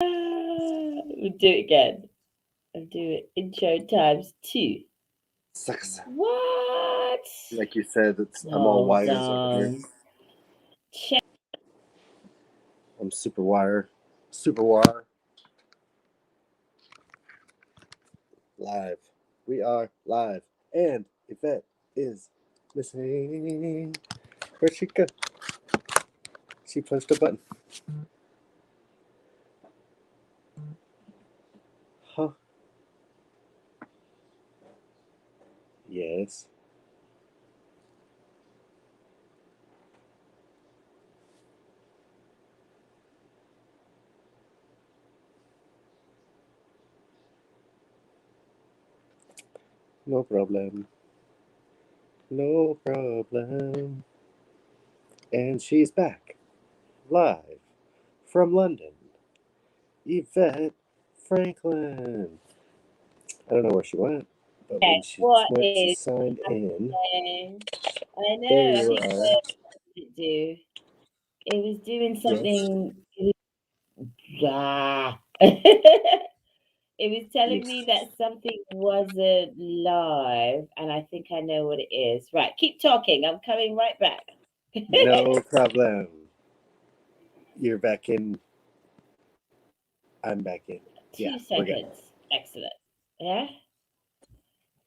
We'll do it again. I'll do it intro times 2. Sucks. What? Like you said, I'm all Hold wires over here. on. Check. I'm super wire. Super wire. Live. We are live. And Yvette is listening. Where'd she go? She punched a button. Huh? Yes. No problem. No problem. And she's back. Live. From London. Yvette Franklin. I don't know where she went, but when she What went to is sign in, happening? I there know. I you think are. what did it do? It was doing Yes. something. Ah. It was telling me Yes. that something wasn't live, and I think I know what it is. Right, keep talking. I'm coming right back. No problem. You're back in. I'm back in. Yeah, 2 we're good. seconds. Excellent. Yeah?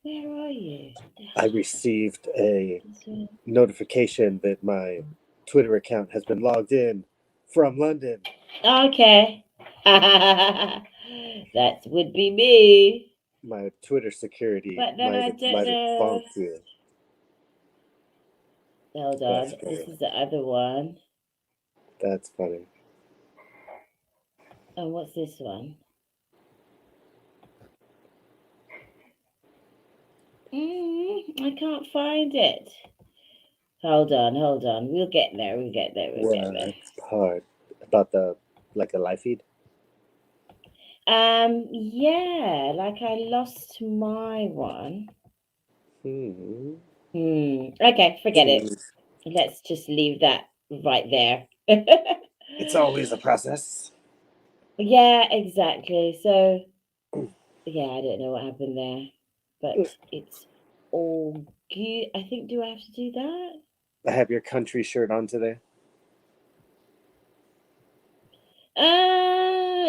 Where are you? I received a This one. notification that my Twitter account has been logged in from London. Okay. That would be me. My Twitter security But then I don't might have know. bonked you. Hold That's on. This great. is the other one. That's funny. And what's this one? I can't find it. Hold on, hold on. We'll get there. We'll get there. We'll get there. What part about the like a live feed? Yeah, like I lost my one. Hmm. Okay, forget it. Hmm. Let's just leave that right there. It's always a process. Yeah, exactly. So, yeah, I don't know what happened there, but it's all good. I think, do I have to do that? I have your country shirt on today.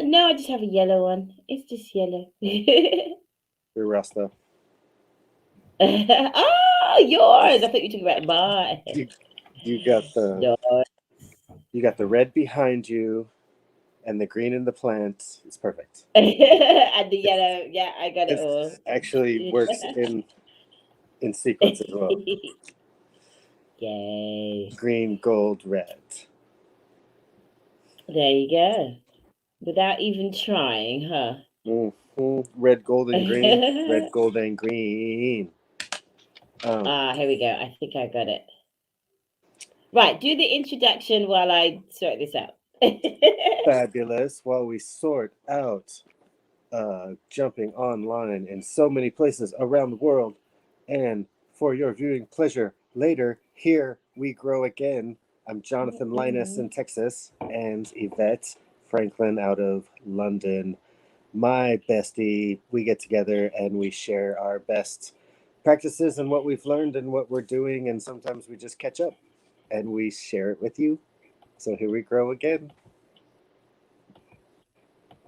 No, I just have a yellow one. It's just yellow. We're Rasta. Oh, yours. I thought you were talking about mine. You you got the No. you got the red behind you and the green in the plant. It's perfect. And the It's yellow. Yeah, I got it it all. actually works in sequence as well. Yay. Green, gold, red. There you go. Without even trying, huh? Red, gold, and green. Red, gold, and green. Here we go. I think I got it. Right, do the introduction while I sort this out. Fabulous. While we sort out jumping online in so many places around the world, and for your viewing pleasure later, here we grow again. I'm Jonathan Linus in Texas, and Yvette Franklin out of London. My bestie, we get together and we share our best practices and what we've learned and what we're doing, and sometimes we just catch up and we share it with you. So here we grow again.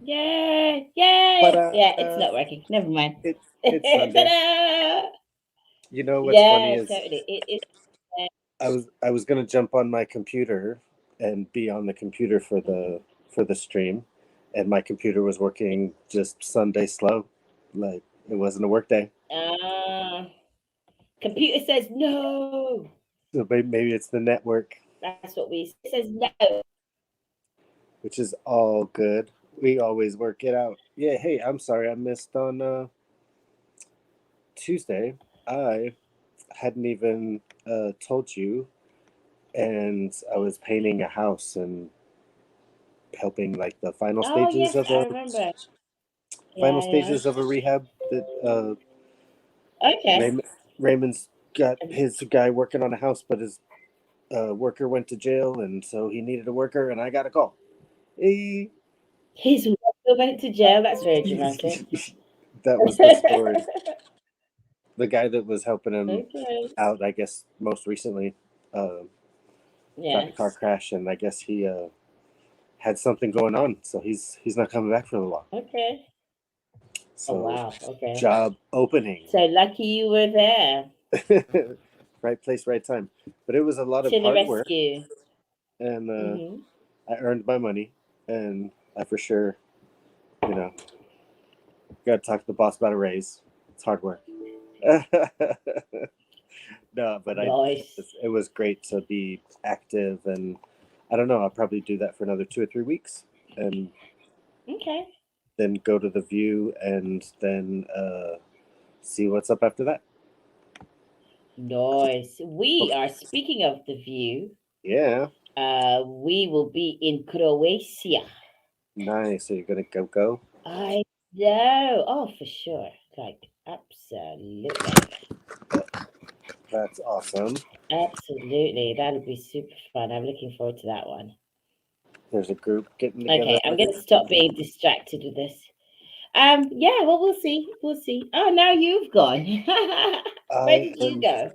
Yay! Yay! But Yeah, it's not working. Never mind. it's Sunday. Ta-da! You know what's funny Yeah, is totally. It is. I was gonna jump on my computer and be on the computer for the stream, and my computer was working just Sunday slow, like it wasn't a work day. Uh, Computer says no. So maybe it's the network, That's what we it says no. which is all good. We always work it out. Yeah. Hey, I'm sorry I missed on Tuesday. I hadn't even told you, and I was painting a house and helping like the Oh yes, I remember. final Yeah, yeah. stages of a rehab that Okay. Raymond's got his guy working on a house, but his worker went to jail, and so he needed a worker, and I got a call. Hey, His Go back to jail. That's very dramatic. That was the story. The guy that was helping him Okay. out, I guess, most recently, got in a car Yes. crash, and I guess he had something going on, so he's not coming back for a while. Okay. Oh So, wow. Okay. job opening, So lucky you were there right place, right time. But it was a lot of to the hard work, rescue. and Hmm. I earned my money, and I for sure, you know, got to talk to the boss about a raise. It's hard work. No, but Nice. it was great to be active, and I don't know. I'll probably do that for another 2 or 3 weeks, and Okay. then go to the View, and then see what's up after that. Nice. We Okay. are speaking of the view. Yeah, We will be in Croatia. nice. So you're gonna go? I know. Oh, for sure. Like, absolutely. That's awesome. Absolutely. That'll be super fun. I'm looking forward to that one. There's a group getting together Okay, I'm already. gonna stop being distracted with this. Yeah, well, we'll see. We'll see. Oh, now you've gone. Where I did you am. go?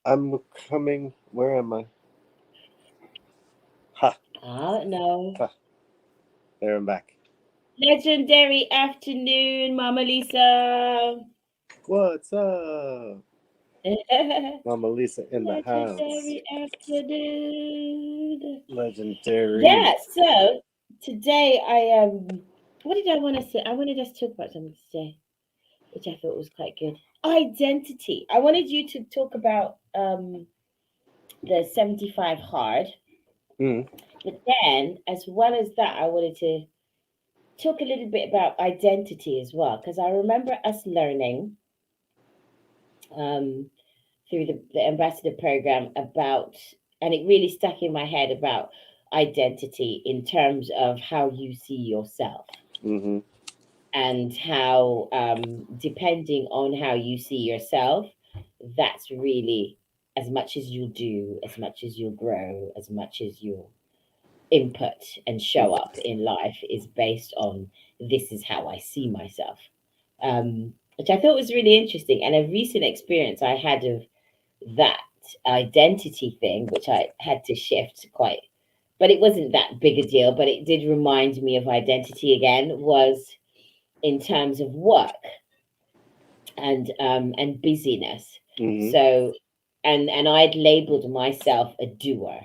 I'm coming. Where am I? Ha! I don't know. Ha! There I'm back. Legendary afternoon, Mama Lisa. What's up, Mama Lisa in the house? Legendary afternoon. Legendary. Yeah, so today what did I want to say? I wanted us to talk about something today, which I thought was quite good. Identity. I wanted you to talk about the 75 hard, Mm. but then as well as that, I wanted to talk a little bit about identity as well, because I remember us learning um through the ambassador program about, and it really stuck in my head about identity in terms of how you see yourself, Mm-hmm. and how depending on how you see yourself, that's really as much as you'll do, as much as you'll grow, as much as you'll input and show up in life is based on, this is how I see myself, which I thought was really interesting, and a recent experience I had of that identity thing, which I had to shift quite, but it wasn't that big a deal, but it did remind me of identity again, was in terms of work and busyness. Mm-hmm. So and I'd labeled myself a doer,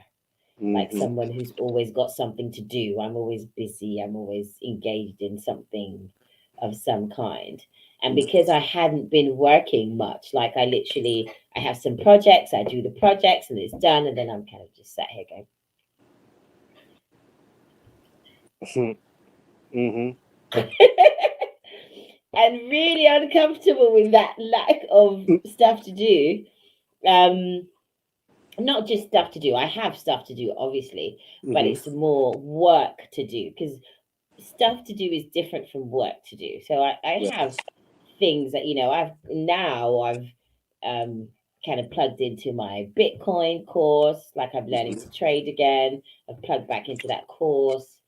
like Mm-hmm. someone who's always got something to do. I'm always busy, I'm always engaged in something of some kind. And because I hadn't been working much, like I have some projects, I do the projects and it's done, and then I'm kind of just sat here going, Mm-hmm. and really uncomfortable with that lack of stuff to do. Um, Not just stuff to do. I have stuff to do, obviously, but Mm-hmm. it's more work to do, because stuff to do is different from work to do. So I Yeah. have things that, I've um kind of plugged into my Bitcoin course, like I'm learning to trade again. I've plugged back into that course.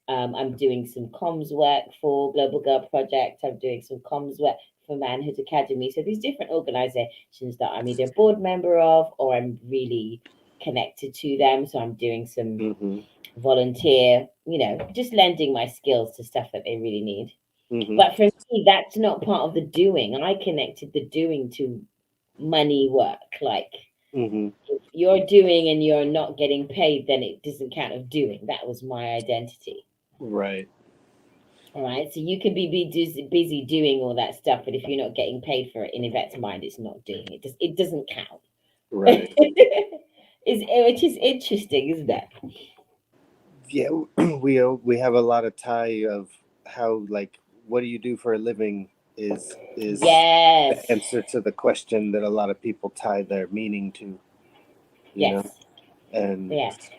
I'm doing some comms work for Global Girl Project. I'm doing some comms work for Manhood Academy. So these different organizations that I'm either a board member of or I'm really connected to them. So I'm doing some Mm-hmm. volunteer, just lending my skills to stuff that they really need. Mm-hmm. But for me, that's not part of the doing. I connected the doing to money work. Like, Mm-hmm. if you're doing and you're not getting paid, then it doesn't count of doing. That was my identity. Right. All right. So you can be busy doing all that stuff, but if you're not getting paid for it, in Yvette's mind, it's not doing it. It doesn't count. Right. Which is interesting, isn't it? Yeah. We have a lot of tie of how, like, what do you do for a living is Yes. the answer to the question that a lot of people tie their meaning to, you Yes. know. And Yes.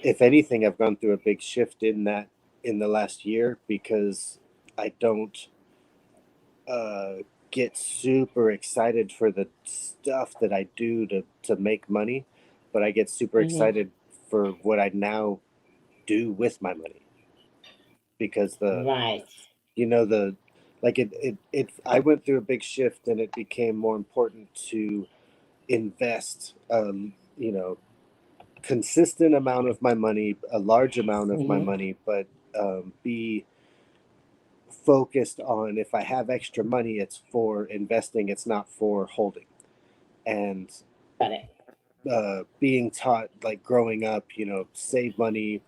if anything, I've gone through a big shift in that in the last year, because I don't uh, get super excited for the stuff that I do to make money, but I get super Hmm. excited for what I now do with my money. because Right. the like I went through a big shift, and it became more important to invest consistent amount of my money, a large amount of my Mm-hmm. money, but be focused on, if I have extra money, it's for investing, it's not for holding. And Got it. being taught, like growing up, save money,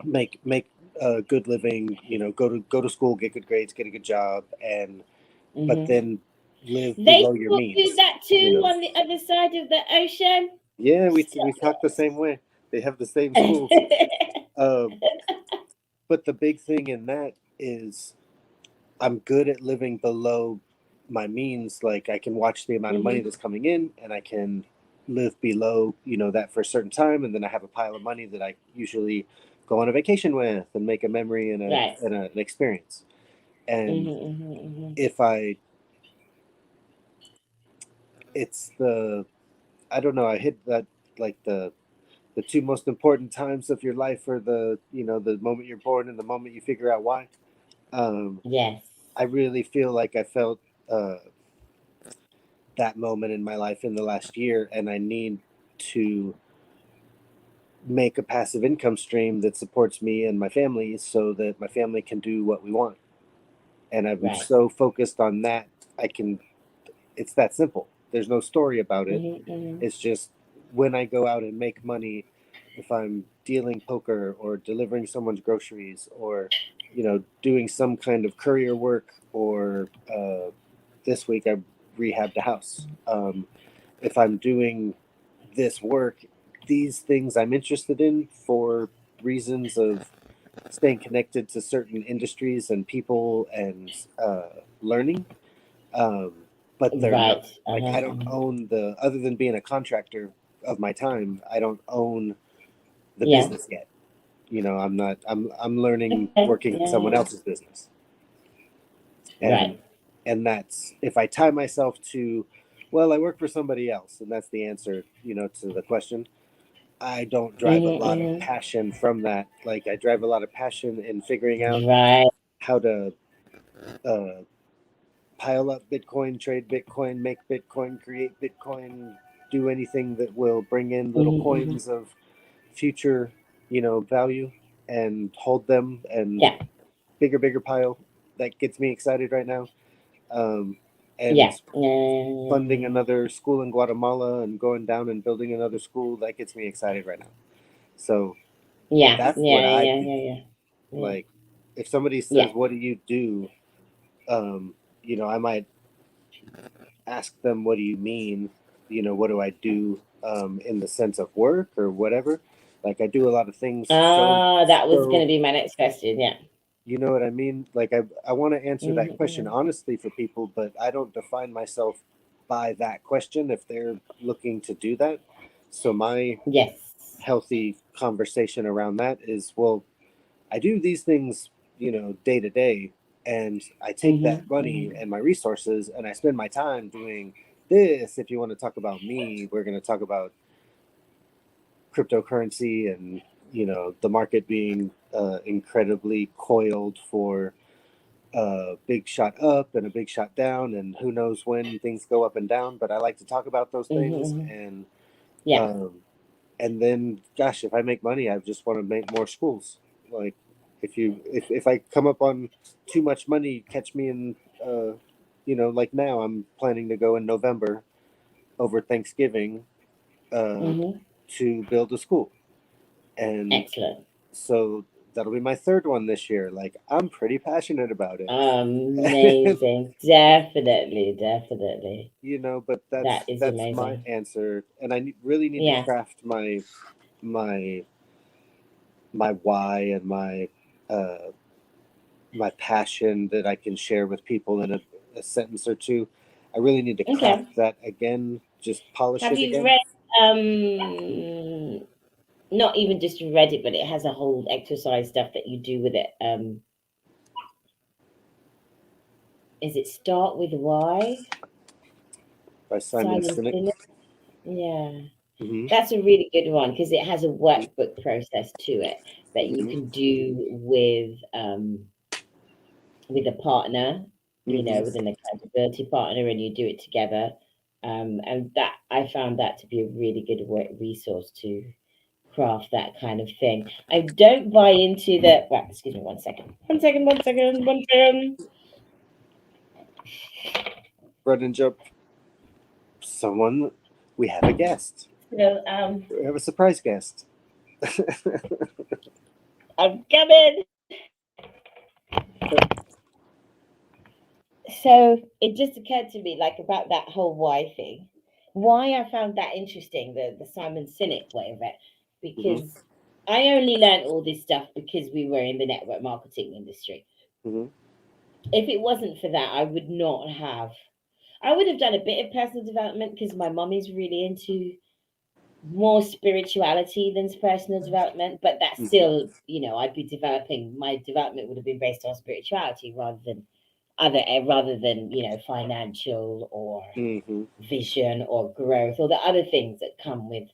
make a good living, go to school, get good grades, get a good job, and but Mm-hmm. then live They below your taught you means. that too You know, on the other side of the ocean. yeah, we Stop talk the same way. They have the same schools. it. Um, but the big thing in that is I'm good at living below my means. Like, I can watch the amount of money Mm-hmm. that's coming in, and I can live below, that for a certain time, and then I have a pile of money that I usually go on a vacation with and make a memory and Right. an experience. Mm-hmm, And mm-hmm, mm-hmm. if I, it's the, I don't know, I hit that, like the two most important times of your life are the moment you're born and the moment you figure out why. Um, Yes. I really feel like I felt uh, that moment in my life in the last year, and I need to make a passive income stream that supports me and my family so that my family can do what we want. And I'm Right. so focused on that. I can, it's that simple. There's no story about it. Mm-hmm, mm-hmm. It's just, when I go out and make money, if I'm dealing poker or delivering someone's groceries, or doing some kind of courier work, or this week I rehabbed a house. If I'm doing this work, these things I'm interested in for reasons of staying connected to certain industries and people, and learning. Um, but they're not, Right. like, Uh-huh, I don't uh-huh. own other than being a contractor of my time, I don't own the Yeah. business yet. I'm not, I'm learning Okay. working in Yeah, someone yeah, yeah. else's business. Right. And that's, if I tie myself to, well, I work for somebody else, and that's the answer, to the question. I don't drive a Mm-hmm, lot of mm-hmm. passion from that. Like, I drive a lot of passion in figuring out Right. how to uh, pile up Bitcoin, trade Bitcoin, make Bitcoin, create Bitcoin, do anything that will bring in little Mm-hmm, mm-hmm. coins of future, value, and hold them, and Yeah. bigger pile. That gets me excited right now. Um, and Yeah. Yeah. Yeah. funding Yeah. another school in Guatemala and going down and building another school, that gets me excited right now. So Yeah. that's what Yeah. I Yeah. do. Yeah. Yeah. Yeah. Like, if somebody Yeah. says, "What do you do?" I might ask them, "What do you mean? What do I do, in the sense of work or whatever?" Like, I do a lot of things. So, Ah, that was going so to be my next question. Yeah. you know what I mean? Like, I want to answer that Mm-hmm, question mm-hmm. honestly for people, but I don't define myself by that question if they're looking to do that. So my Yes. healthy conversation around that is, well, I do these things, day to day, and I take that Mm-hmm, money mm-hmm. and my resources and I spend my time doing this. If you want to talk about me, we're going to talk about cryptocurrency, and the market being incredibly coiled for a big shot up and a big shot down, and who knows when things go up and down. But I like to talk about those Mm-hmm, things, mm-hmm. and Yeah. um, then, gosh, if I make money, I just want to make more schools. Like, if I come up on too much money, catch me in, like now I'm planning to go in November over Thanksgiving, uh, Mm-hmm. to build a school. And Excellent. so that'll be my third one this year. Like, I'm pretty passionate about it. Amazing. Definitely. Definitely. But That is that's my amazing. answer, and I really need to Yeah. craft my my why, and uh, my passion that I can share with people in a sentence or two. I really need to Okay. craft that again, just polish Have it you again. read not even just read it, but it has a whole exercise stuff that you do with it. Is it Start with Why? By Simon Simon Sinek. Sinek? Yeah. Mm-hmm. That's a really good one because it has a workbook process to it that you Mm-hmm. can do with a partner, Mm-hmm. with an accountability partner, and you do it together. And that I found that to be a really good resource to craft that kind of thing. I don't buy into the. Well, excuse me, 1 second. 1 second. 1 second. 1 second. Run and jump. Someone, we have a guest. So We have a surprise guest. I'm coming. So it just occurred to me, like about that whole why thing, why I found that interesting, the Simon Sinek way of it, Mm-hmm. because I only learned all this stuff because we were in the network marketing industry. Mm-hmm. If it wasn't for that, I would not have. I would have done a bit of personal development because my mum is really into more spirituality than personal development, but that's Mm-hmm. still, I'd be developing. My development would have been based on spirituality rather than financial or Mm-hmm. vision or growth or the other things that come with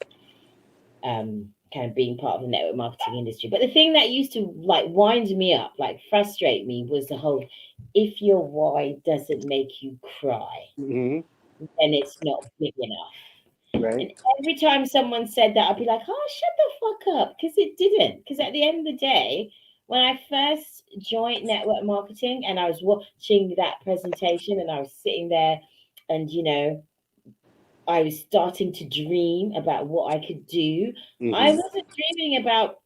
kind of being part of the network marketing industry. But the thing that used to like wind me up, like frustrate me, was the whole, if your why doesn't make you cry, Mm-hmm. then it's not big enough. Right. And every time someone said that, I'd be like, oh, shut the fuck up. Because it didn't. Because at the end of the day, when I first joined network marketing and I was watching that presentation and I was sitting there and, I was starting to dream about what I could do, I Mm-hmm. wasn't dreaming about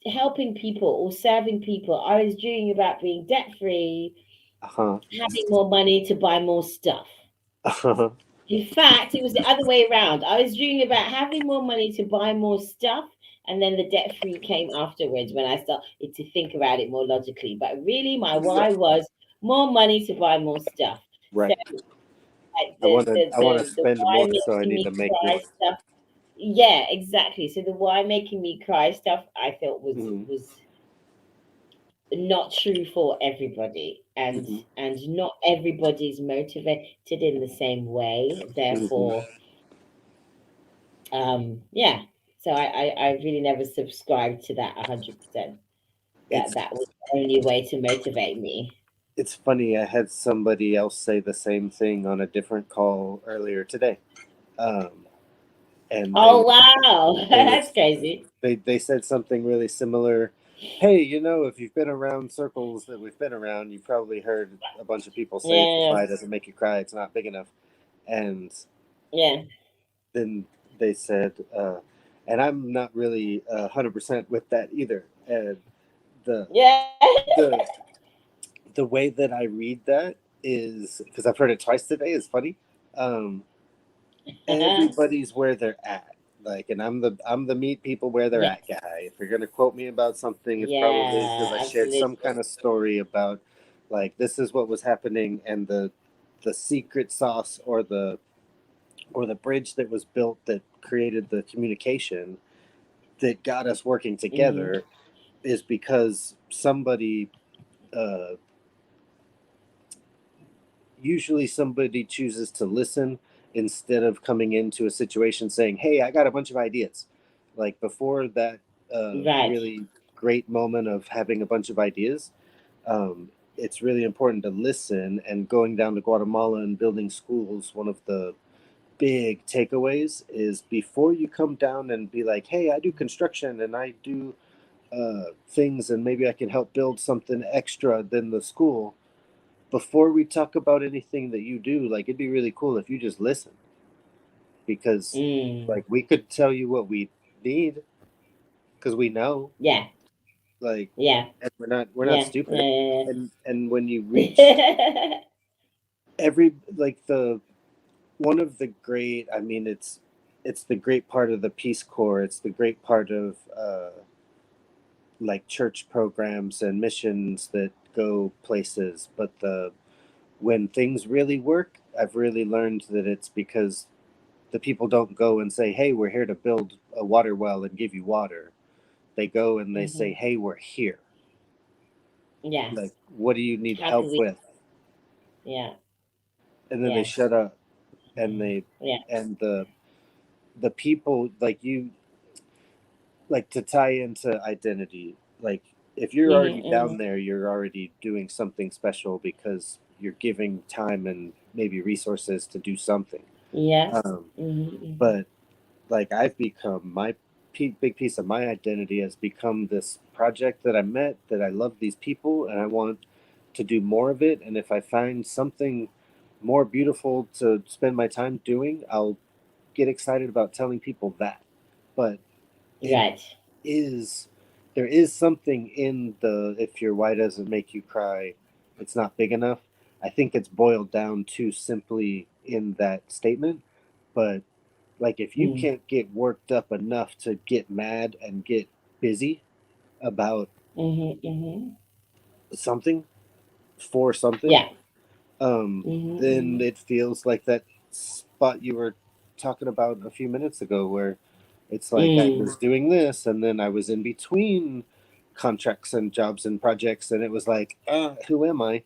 helping people or serving people. I was dreaming about being debt free, Uh-huh. having more money to buy more stuff. Uh-huh. In fact, it was the other way around. I was dreaming about having more money to buy more stuff, and then the debt free came afterwards when I started to think about it more logically. But really, my why was more money to buy more stuff. So, Right. like I want to. I want to the spend why more, so I making need me to make cry more. stuff. Yeah, exactly. So the why making me cry stuff I felt was Mm-hmm. was not true for everybody, and Mm-hmm. and not everybody's motivated in the same way. Mm-hmm. Therefore, yeah, so I really never subscribed to that 100%, that It's that was the only way to motivate me. it's funny. I had somebody else say the same thing on a different call earlier today, um, and Oh wow, they were that's crazy. they said something really similar. Hey, if you've been around circles that we've been around, you've probably heard a bunch of people say, if the Yeah, pie doesn't make you cry, it's not big enough. And yeah, then they said, and I'm not really 100% with that either. And the yeah. the the way that I read that is because I've heard it twice today is funny. Um, everybody's where they're at. Like, and I'm the meet people where they're Yes, at guy. If you're gonna quote me about something, it's probably because yeah, I shared some absolutely. kind of story about, like, this is what was happening, and the secret sauce or the bridge that was built that created the communication that got us working Hmm. together is because somebody, uh, usually somebody chooses to listen instead of coming into a situation saying, "Hey, I got a bunch of ideas." Like, before that Right. really great moment of having a bunch of ideas, it's really important to listen. And going down to Guatemala and building schools, one of the big takeaways is, before you come down and be like, "Hey, I do construction and I do things, and maybe I can help build something extra than the school." Before we talk about anything that you do, like, it'd be really cool if you just listen, because, Mm. like, we could tell you what we need because we know, Yeah, like, yeah, and we're not yeah, stupid. yeah, And when you reach yeah. every, like, the one of the great, I mean, it's the great part of the Peace Corps. It's the great part of like, church programs and missions that go places. But the when things really work, I've really learned that it's because the people don't go and say, "Hey, we're here to build a water well and give you water." They go and they say, Hmm. "Hey, we're here. Yeah. Like, what do you need How could help we? with?" Yeah. And then they Yes. shut up, and Hmm. they Yeah. and the the people, like you, like to tie into identity, like if you're Mhm. already down Mhm. there, you're already doing something special because you're giving time and maybe resources to do something. Yes. um, Mhm. Mhm. but like I've become my big piece of my identity has become this project that I met, that I love these people and I want to do more of it, and if I find something more beautiful to spend my time doing, I'll get excited about telling people that. But it Right. is, there is something in the, if your why doesn't make you cry, it's not big enough. I think it's boiled down to simply in that statement. But like if you Mm. can't get worked up enough to get mad and get busy about Mhm. Mhm. something, for something, Yeah. Mhm. then Mhm. it feels like that spot you were talking about a few minutes ago, where it's like I Mm. was doing this and then I was in between contracts and jobs and projects, and it was like, who am I?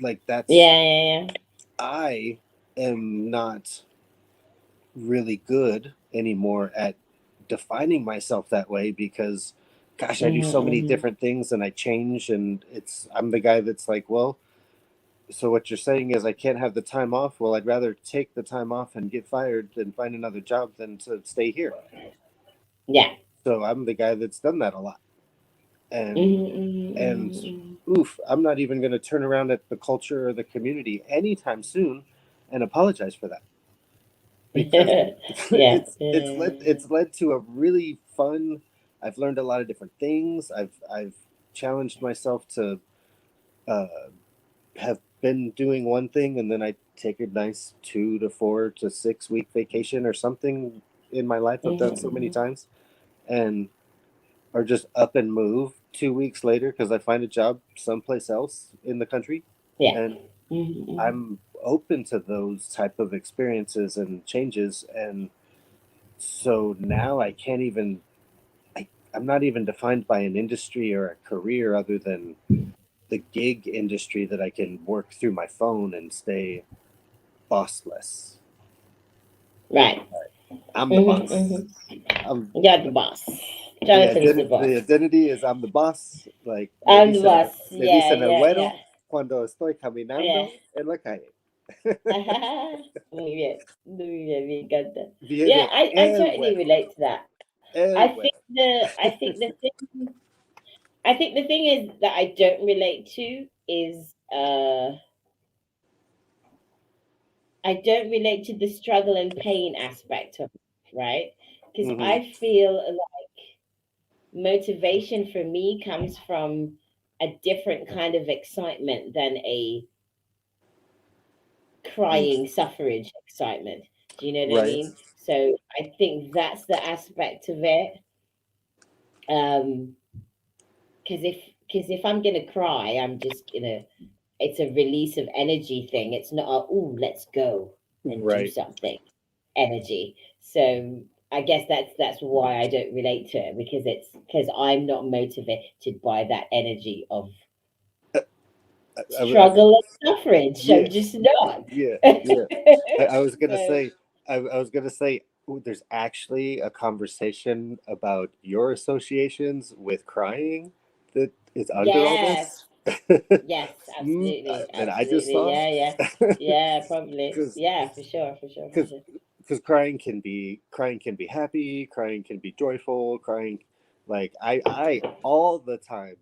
Like that's, Yeah. Yeah. Yeah. I am not really good anymore at defining myself that way, because gosh, I do Mhm. so many Mhm. different things and I change, and it's, I'm the guy that's like, well, so what you're saying is I can't have the time off? Well, I'd rather take the time off and get fired and find another job than to stay here. Yeah. So I'm the guy that's done that a lot. And Mhm. Mhm. and Mhm. oof, I'm not even going to turn around at the culture or the community anytime soon and apologize for that, because Mhm. Yeah. Yeah. it's led to a really fun, I've learned a lot of different things. I've challenged myself to uh, have been doing one thing and then I take a nice 2 to 4 to 6 week vacation or something in my life. I've done Mhm. so many Mhm. times, and or just up and move 2 weeks later because I find a job someplace else in the country, Yeah. and Mhm. Mhm. I'm open to those type of experiences and changes. And so now I can't even, I, I'm not even defined by an industry or a career other than the gig industry that I can work through my phone and stay bossless. Right. I'm the Mhm. boss. Mhm. I'm You're the boss. Jonathan's the boss. the identity is I'm the boss. Like I'm the boss. me Yeah. dicen el Yeah. Yeah. güero cuando estoy Yeah. caminando en la calle. Muy bien. Muy bien. Me encanta. Yeah, Viene I el totally güero, relate to that. el I think güero. the thing is that I don't relate to is I don't relate to the struggle and pain aspect of it, right? Because Hmm. I feel like motivation for me comes from a different kind of excitement than a crying suffrage excitement. Do you know what I Right. mean? So I think that's the aspect of it. Um, because if I'm gonna cry, I'm just gonna. It's a release of energy thing. It's not a oh let's go and do Right. something energy. So I guess that's why I don't relate to it because it's because I'm not motivated by that energy of I, struggle and suffrage. yeah, I'm just not. yeah, yeah. I was gonna So say, I was gonna say, ooh, there's actually a conversation about your associations with crying that is under all yes, this. yes, absolutely, That I just absolutely, saw, yeah, yeah, yeah, probably, because yeah, for sure, for sure, for because sure. because crying can be happy, crying can be joyful, crying, like I all the time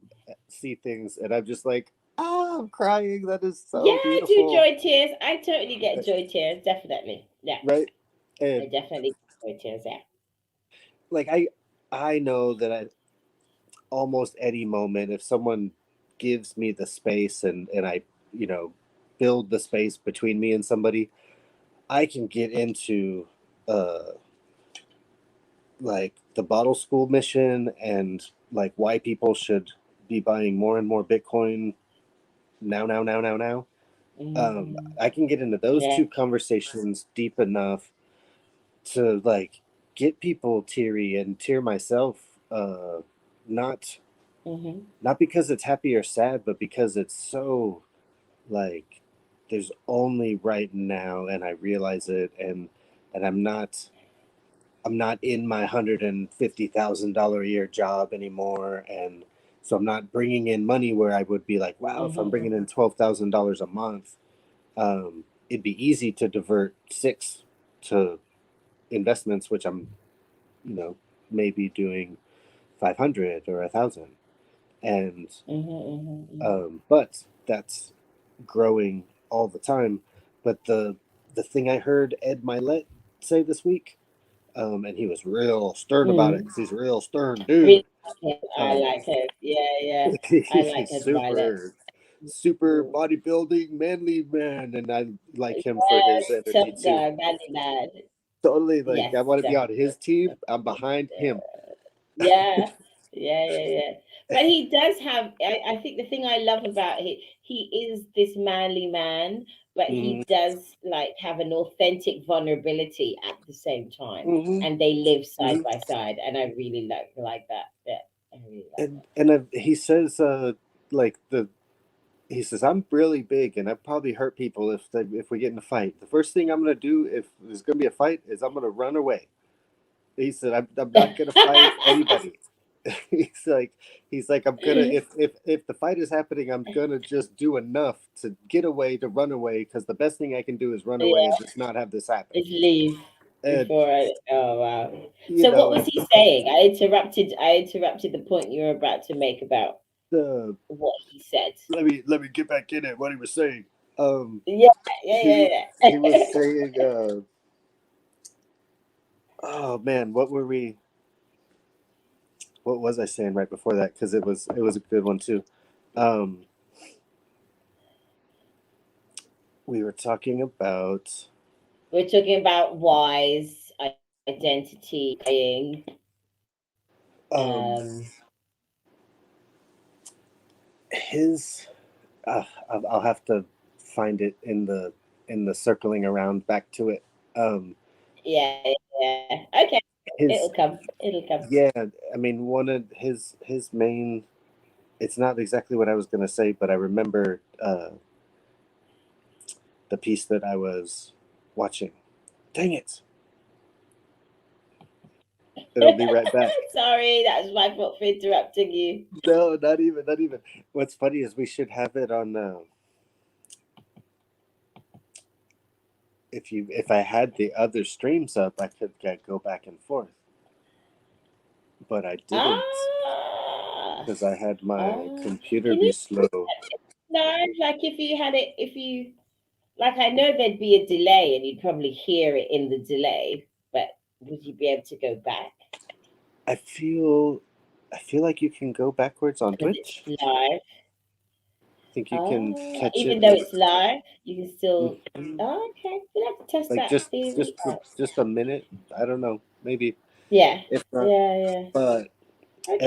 see things and I'm just like, I'm crying, that is Yeah, so I do beautiful. joy tears. I totally get joy tears, definitely. Yeah, Right. I And definitely get joy tears. Yeah. like I know that at almost any moment, if someone gives me the space and I, you know, build the space between me and somebody, I can get into uh like the bottle school mission and like why people should be buying more and more Bitcoin now. Mm-hmm. I can get into those Yeah. two conversations deep enough to like get people teary and tear myself. Not Mm-hmm. not because it's happy or sad, but because it's so like there's only right now, and I realize it, and I'm not. I'm not in my $150,000 a year job anymore, and so I'm not bringing in money where I would be like, wow, if I'm bringing in Mm-hmm. $12,000 a month, it'd be easy to divert six to investments, which I'm, you know, maybe doing 500 or 1,000, and Mm-hmm. Mm-hmm. but that's growing all the time. But the thing I heard Ed Milet say this week, and he was real stern about it Mm. because he's a real stern I really dude. like him. I Um, like him. Yeah, yeah. I like he's his Violet. super Mm. bodybuilding manly man, and I like him for his Yes, energy tough too. guy, manly man. Totally, like I Yes, want to be on his team. definitely. I'm behind him. Yeah, yeah. But he does have. I think the thing I love about he is this manly man, but Hmm. he does like have an authentic vulnerability at the same time, Hmm. and they live side Hmm. by side, and I really like that. Yeah, I really like that. He says like the he says I'm really big and I probably hurt people if we get in a fight. The first thing I'm gonna do if there's gonna be a fight is I'm gonna run away. He said I'm not gonna fight anybody. he's like he's like I'm gonna if the fight is happening I'm gonna just do enough to get away to run away because the best thing I can do is run away and Yeah, just not have this happen. just leave And before I. Oh wow. you So what know was he saying? I interrupted the point you were about to make about the what he said. let me get back in it what he was saying. Um, Yeah, yeah, he was yeah. saying oh man what was I saying right before that because it was a good one too. Um, we were talking about We're talking about whys, identity, growing. um, his I'll have to find it in the circling around back to it. Um, Yeah, yeah. Okay, it'll his come. It'll come. yeah, I mean one of his main. It's not exactly what I was gonna say, but I remember the piece that I was watching. Dang it! It'll be right back. Sorry, that's my fault for interrupting you. No, not even, not even. What's funny is we should have it on. If I had the other streams up, I could go back and forth, but I didn't Ah, because I had my computer can be you slow. live? Like if you had it, if you like, I know there'd be a delay, and you'd probably hear it in the delay. But would you be able to go back I feel, I feel like you can go backwards on because it's Twitch. live? I think you can catch Even it though as it's live, you can still. mhm, Oh, okay, we'll have to test like that theory out. just a minute. I don't know, maybe Yeah, if not. yeah. But Okay.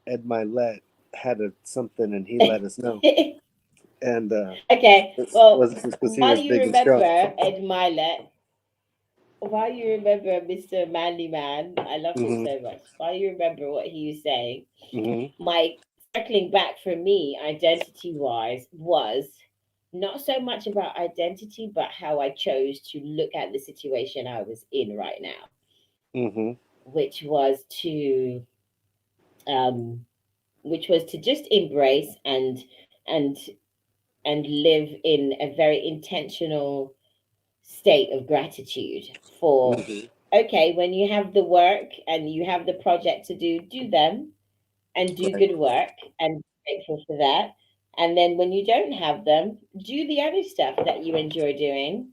Ed Milet had something, and he let us know. And Okay. this Well, was because he while was you big and remember strong. Ed Milet, while you remember Mr. Manly Man, I love him Hmm. so much. While you remember what he was saying, Hmm. my circling back for me, identity wise, was not so much about identity, but how I chose to look at the situation I was in right now, Hmm. which was to um, just embrace and live in a very intentional state of gratitude for, Hmm. okay, when you have the work and you have the project to do them and do Right. good work and be grateful for that. And then when you don't have them, do the other stuff that you enjoy doing,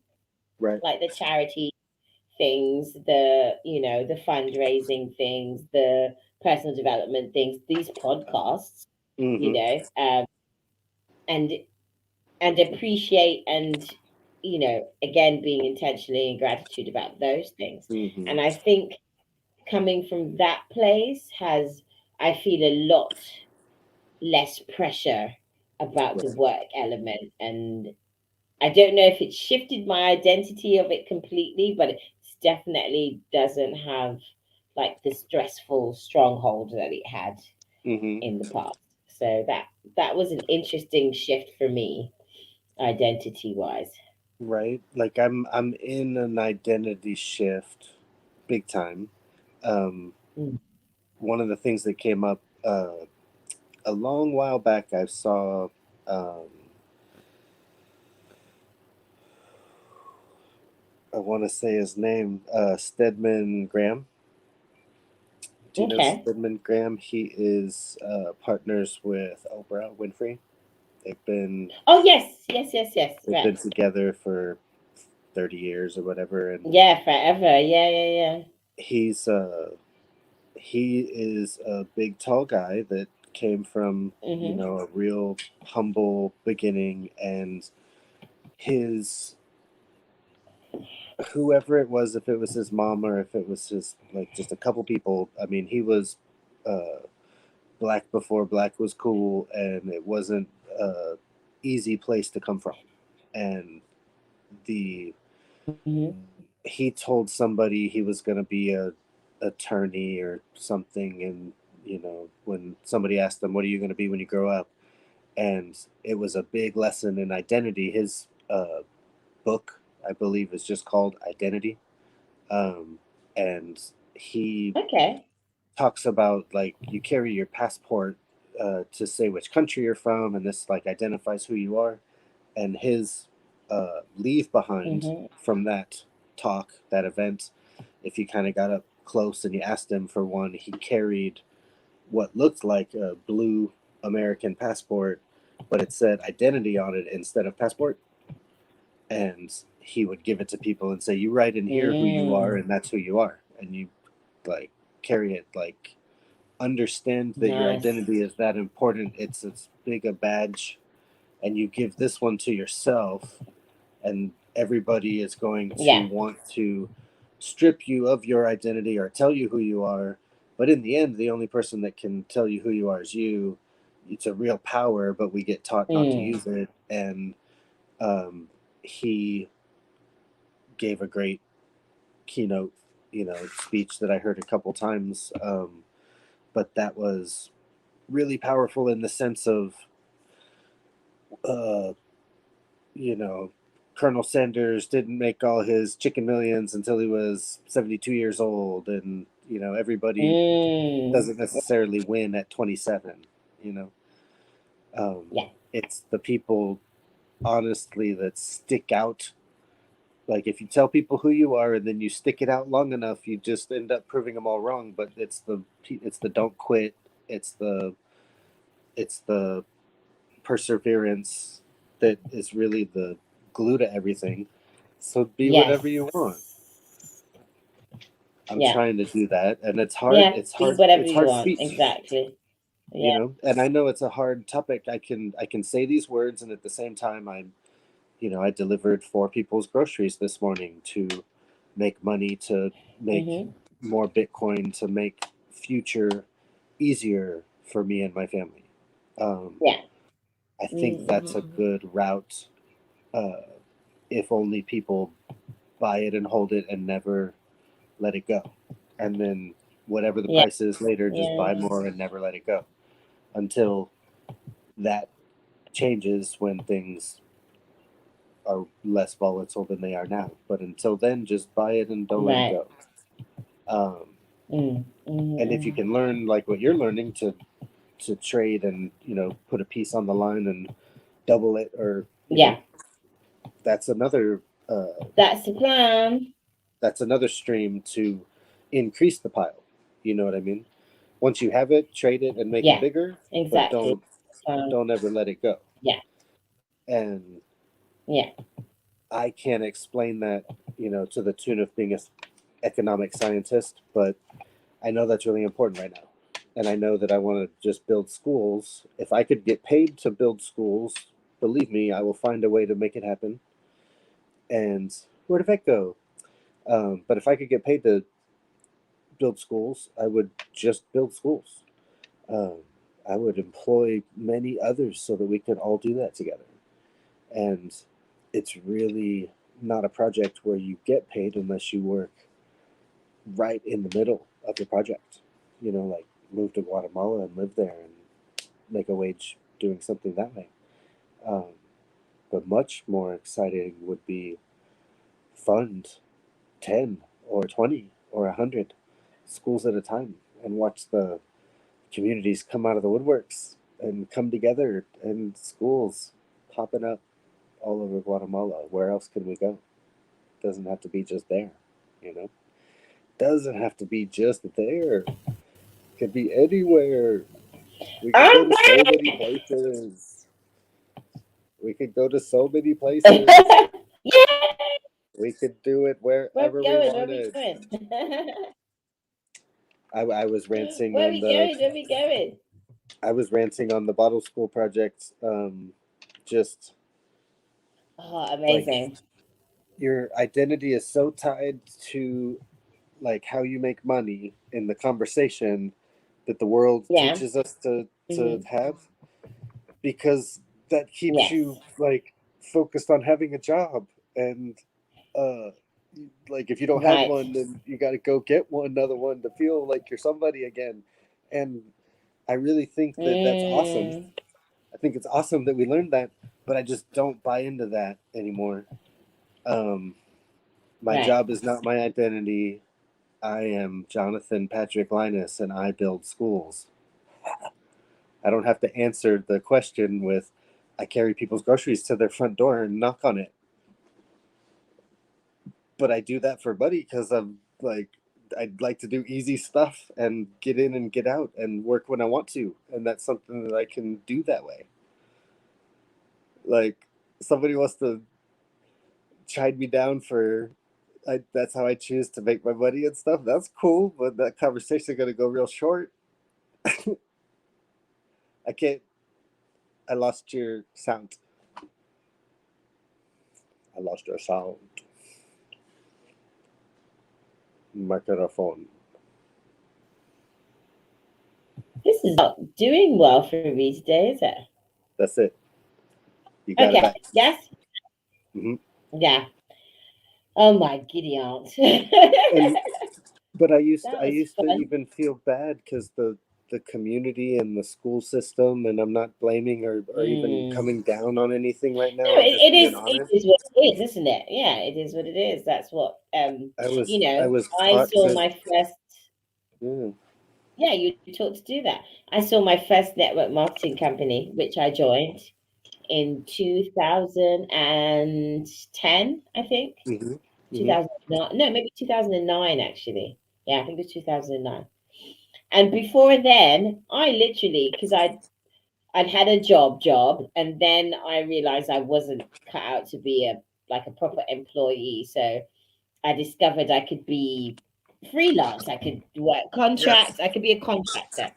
Right. like the charity things, the fundraising things, the personal development things, these podcasts, you Hmm. know, um, and appreciate and again being intentionally in gratitude about those things. Hmm. And I think coming from that place has, I feel a lot less pressure about the Right. work element. And I don't know if it shifted my identity of it completely, but it definitely doesn't have like the stressful stronghold that it had Hmm. in the past. So that was an interesting shift for me, identity wise. Right. Like I'm in an identity shift. big time. Um, Mm. One of the things that came up a long while back, I saw. Um, I want to say his name, Stedman Graham. Do you know Okay. Stedman Graham? He is partners with Oprah Winfrey. They've been Oh yes, yes, yes, yes. they've Right. been together for 30 years or whatever, and Yeah, forever. Yeah, yeah, yeah. he's he is a big tall guy that came from Mhm. a real humble beginning, and his whoever it was, if it was his mom or if it was his like just a couple people. I mean, he was uh, black before black was cool, and it wasn't a easy place to come from. And the Mhm. he told somebody he was going to be a attorney or something, and when somebody asked him, "What are you going to be when you grow up?" and it was a big lesson in identity. His book, I believe, is just called Identity, and he Okay. talks about like you carry your passport to say which country you're from, and this like identifies who you are. And his leave behind Mhm. from that talk, that event, if you kind of got up close and you asked him for one, he carried what looked like a blue American passport, but it said identity on it instead of passport. And he would give it to people and say, "You write in here who you are, Mm. and that's who you are." And you like carry it, like understand that your Nice. identity is that important. It's as big a badge, and you give this one to yourself, and everybody is going to Yeah. want to strip you of your identity or tell you who you are. But in the end, the only person that can tell you who you are is you. It's a real power, but we get taught not to Mm. use it. And he gave a great keynote, speech that I heard a couple times. But that was really powerful in the sense of, uh, you know, Colonel Sanders didn't make all his chicken millions until he was 72 years old, and everybody Mm. doesn't necessarily win at 27. You know, Yeah. it's the people honestly that stick out. Like if you tell people who you are and then you stick it out long enough, you just end up proving them all wrong. But it's the don't quit. It's the perseverance that is really the glue to everything. So be whatever you want. Yes. I'm Yeah. trying to do that, and it's hard. Yeah. It's Be hard. whatever It's you hard want. speech, Exactly. Yeah. and I know it's a hard topic. I can say these words, and at the same time, I delivered 4 people's groceries this morning to make money, to make Mhm. more Bitcoin, to make future easier for me and my family. Um, Yeah. I think that's a Mhm. good route. Uh, if only people buy it and hold it and never let it go. And then whatever the Yeah. price is later, just buy Yeah. more and never let it go until that changes when things are less volatile than they are now. But until then, just buy it and don't let it Right. go. Um, Mm. and if you Mhm. can learn like what you're learning to trade and put a piece on the line and double it, or Yeah. that's another uh, That's the plan. that's another stream to increase the pile. You know what I mean? Once you have it, trade it and make it Yeah. bigger, but Exactly. Um, don't ever let it go. yeah. And Yeah. I can't explain that, to the tune of being an economic scientist, but I know that's really important right now. And I know that I want to just build schools. If I could get paid to build schools, believe me, I will find a way to make it happen. And where did that go? But if I could get paid to build schools, I would just build schools. Um, I would employ many others so that we could all do that together. And it's really not a project where you get paid unless you work right in the middle of the project. Like move to Guatemala and live there and make a wage doing something that way. Um, but much more exciting would be fund 10 or 20 or 100 schools at a time and watch the communities come out of the woodworks and come together, and schools popping up all over Guatemala. Where else can we go? Doesn't have to be just there, you know? Doesn't have to be just there. Could be anywhere. We could go I'm to so many back. places. We could go to so many places. Yay! We could do it Where wherever we we going? Where we wanted. going? I was ranting Where on we the going? Where we going? bottle school project. Just Oh, like amazing. your identity is so tied to like how you make money in the conversation that the world Yeah. teaches us to Hmm. have, because that keeps you Yes. like focused on having a job, and uh like if you don't have Right. one, then you got to go get one, another one, to feel like you're somebody again. And I really think that that's awesome. Mm, I think it's awesome that we learned that, but I just don't buy into that anymore. um my right. job is not my identity. I am Jonathan Patrick Linus, and I build schools. I don't have to answer the question with, I carry people's groceries to their front door and knock on it. But I do that for money because I'm like, I'd like to do easy stuff and get in and get out and work when I want to. And that's something that I can do that way. Like, somebody wants to chide me down for, that's how I choose to make my money and stuff. That's cool, but that conversation is going to go real short. I can't, I lost your sound. I lost your sound. Microphone. This is not doing well for me today, is it? That's it. You got it Okay. back. Yes. Hmm. Yeah. Oh my giddy aunt. And but That I was used to fun. even feel bad because the community and the school system, and I'm not blaming or even Mm. coming down on anything right No, now. I'm just it being is. It honest. is what it is, isn't it? Yeah, it is what it is. That's what. I was I taught saw to. my first. Yeah. Yeah, you taught to do that. I saw my first network marketing company, which I joined in 2010, I think. Hmm. Hmm. 2009. No, maybe 2009 actually. Yeah, I think it was 2009. And before then, I literally, because I'd had a job, and then I realized I wasn't cut out to be a like a proper employee. So I discovered I could be freelance. I could work Yes, contracts. I could be a contractor,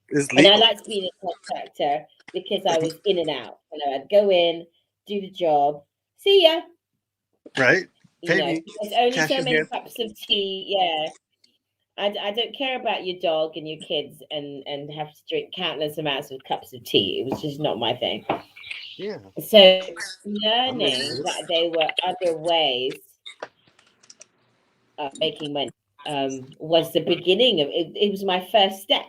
it's and I legal, liked being a contractor because I was in and out. I'd go in, do the job, see ya. right? Pay me, There's only cash so in many hand. cups of tea. Yeah, I don't care about your dog and your kids and have to drink countless amounts of cups of tea. It was just not my thing. Yeah, So I'm into learning this. that there were other ways of making money was the beginning of it. It was my first step,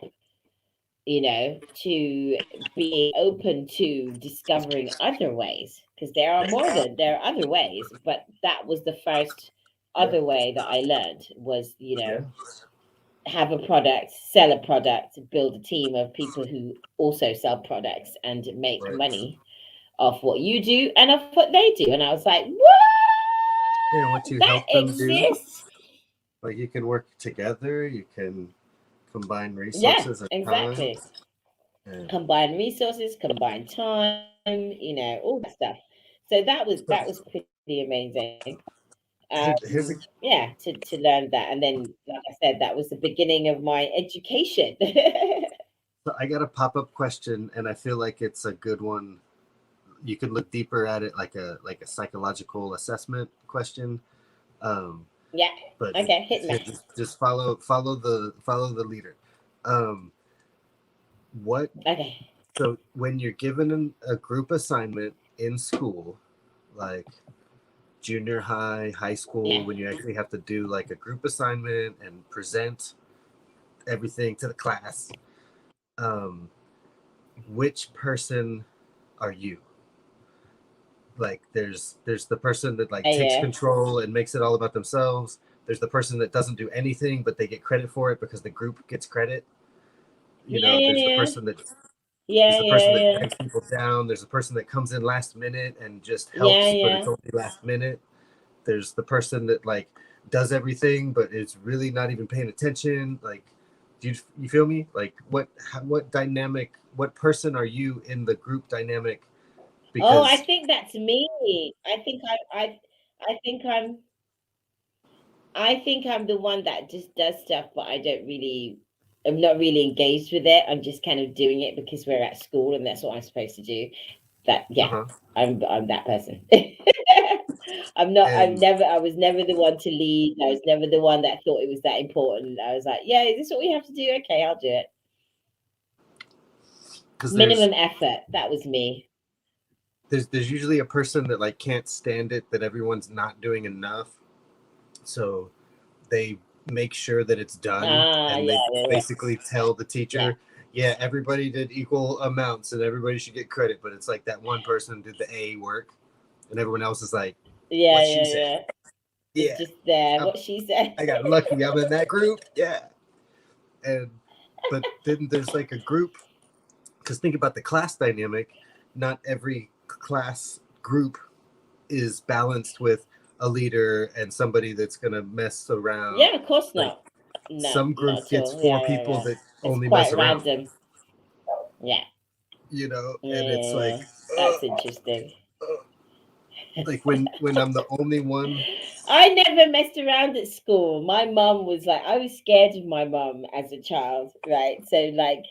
to being open to discovering other ways, because there are other ways, but that was the first Yeah, other way that I learned was, yeah, have a product, sell a product, build a team of people who also sell products and make right. money off what you do and off what they do. And I was like, And what what? you That help them do, exists? like you can work together, you can combine Yeah, resources and time, exactly. and Combine resources, combine time, all that stuff. So so, that was pretty amazing. here's a. Yeah, to learn that. And then, like I said, that was the beginning of my education. So I got a pop up question, and I feel like it's a good one. You could look deeper at it, like a psychological assessment question. Um, Yeah. but Okay, hit here, me. just follow the leader. Um, what Okay. So when you're given a group assignment in school, like junior high, high school, Yeah. when you actually have to do like a group assignment and present everything to the class, um, which person are you? Like there's the person that like takes Yeah. control and makes it all about themselves. There's the person that doesn't do anything, but they get credit for it because the group gets credit. You Yeah, know, yeah, there's the yeah. person that there's Yeah, the yeah, person that yeah. drags people down. There's the person that comes in last minute and just Yeah, helps, but it's yeah. only last minute. There's the person that like does everything, but it's really not even paying attention. Like, you feel me? Like, what dynamic? What person are you in the group dynamic? Oh, I Because think that's me. I think I think I'm the one that just does stuff, but I'm not really engaged with it. I'm just kind of doing it because we're at school and that's what I'm supposed to do. That uh yeah, huh, I'm that person. and I was never the one to lead. I was never the one that thought it was that important. I was like, yeah, is this what we have to do? Okay, I'll do it. because Minimum effort. That was me. there's usually a person that like can't stand it that everyone's not doing enough, so they make sure that it's done, Ah, and yeah, they yeah, yeah. basically tell the Yeah. teacher, yeah, everybody did equal amounts and everybody should get credit, but it's like that one person did the A work and everyone else is like, Yeah, what she yeah, said. yeah. It's Yeah, just there. I'm, What she said. I got lucky, I'm in that group. Yeah. And but then there's like a group, because think about the class dynamic. Not every class group is balanced with a leader and somebody that's going to mess around. Yeah, of course Like, not. No, some not group at gets all. Yeah, four yeah, people yeah. that It's only mess quite around, random. Yeah. and Yeah, it's like, yeah, yeah. That's interesting. uh, like when I'm the only one. I never messed around at school. My mum was like, I was scared of my mum as a child, right? So, like,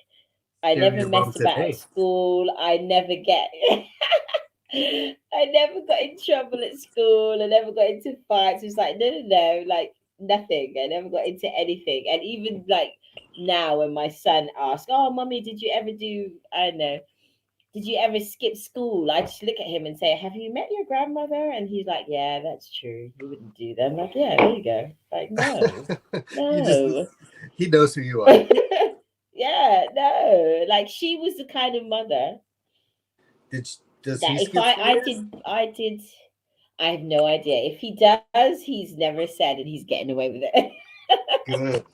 I Here never your mom messed said, about at hey, school. I never got in trouble at school. I never got into fights. It was like, no, no, no, like nothing. I never got into anything. And even like now, when my son asks, "Oh, mummy, did you ever do? I don't know. Did you ever skip school?" I just look at him and say, "Have you met your grandmother?" And he's like, "Yeah, that's true. You wouldn't do that." I'm like, "Yeah, there you go." Like, no, you just, no. he knows who you are. Yeah, no. Like she was the kind of mother Does that he if skip school yet? I did, I have no idea. If he does, he's never said and he's getting away with it. Good.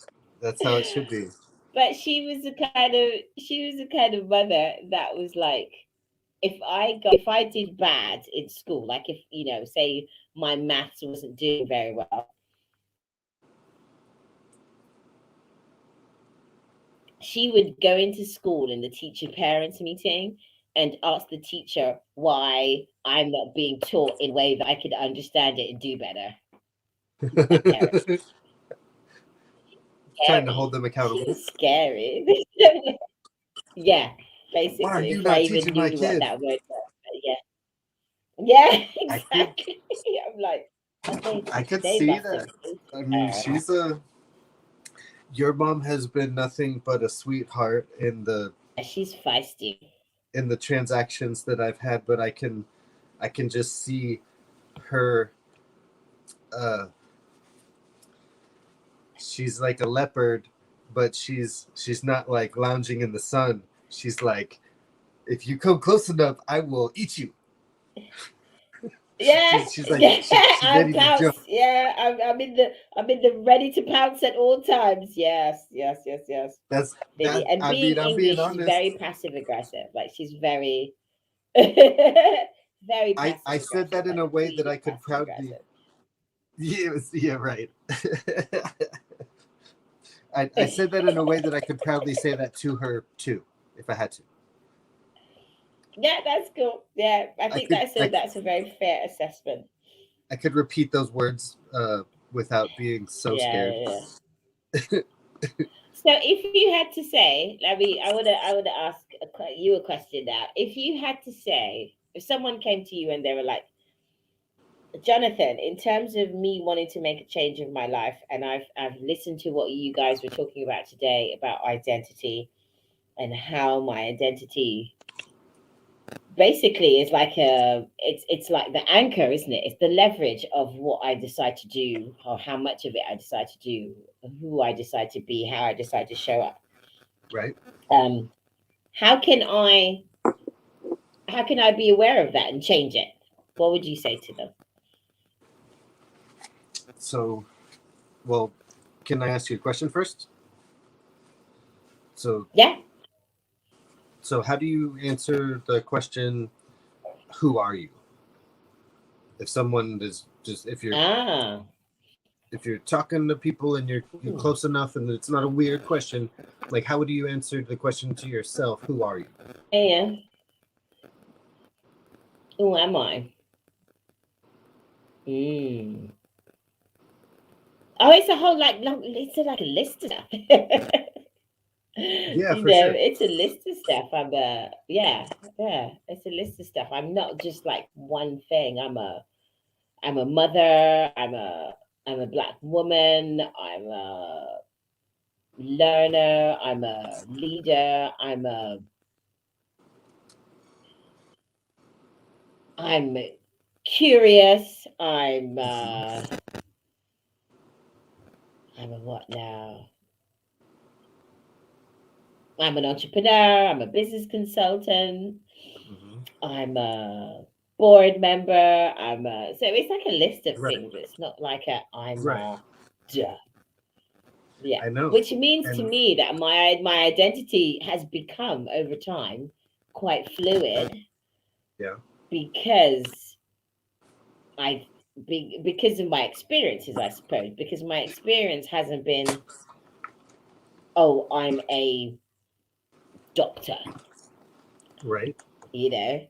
That's how it should be. But she was the kind of mother that was like, if I did bad in school, like if say my maths wasn't doing very well, she would go into school in the teacher parents meeting and ask the teacher why I'm not being taught in a way that I could understand it and do better. That parent. Trying to hold Scary. them She accountable. was scary. Yeah, Why are basically, you if I not even teaching my knew what kid? that word was. But yeah. Yeah, I could exactly. I'm like, I could they see must have that. hated I mean, her. she's a your mom has been nothing but a sweetheart Yeah, she's feisty. in the transactions that I've had, but I can just see her. uh she's like a leopard, but she's not like lounging in the sun. She's like, if you come close enough, I will eat you. Yeah, She's like, yeah, she's I ready to jump. pounce. Yeah, I'm in the ready to pounce at all times. Yes, yes, yes, yes. That's Baby. that. And I being mean, I'm being English, she's honest. very passive aggressive. Like she's very very passive I said aggressive, that in like a way that I really could passive proudly. aggressive. Yeah, yeah, right. I said that in a way that I could proudly say that to her too, if I had to. Yeah, that's cool. Yeah, I I think could I, that's a very fair assessment. I could repeat those words without being so Yeah, scared. yeah, yeah. So if you had to say, I would ask you a question now. If you had to say, if someone came to you and they were like, Jonathan, in terms of me wanting to make a change in my life, and I've listened to what you guys were talking about today about identity and how my identity basically is like it's like the anchor, isn't it? It's the leverage of what I decide to do, or how much of it I decide to do, who I decide to be, how I decide to show up. Right. Um, how can I be aware of that and change it? What would you say to them? So Well, can I ask you a question first? So, Yeah. so how do you answer the question, "Who are you?" If someone is just Ah. if you're talking to people and you're Hmm. close enough and it's not a weird question, like how would you answer the question to yourself? Who are you? Yeah. Who am I? Mm. Oh, it's a whole like long. It's like a list of stuff. Yeah, for sure. It's a list of stuff. Yeah. It's a list of stuff. I'm not just like one thing. I'm a mother. I'm a black woman. I'm a learner. I'm a leader. I'm curious. I'm a what now? I'm an entrepreneur. I'm a business consultant. Hmm. I'm a board member. So it's like a list of Right, things. It's not like a I'm right. a duh. Yeah. I know, Which means to and me that my identity has become over time quite fluid yeah, because because of my experiences, I suppose. Because my experience hasn't been, oh, I'm a doctor, right. you know.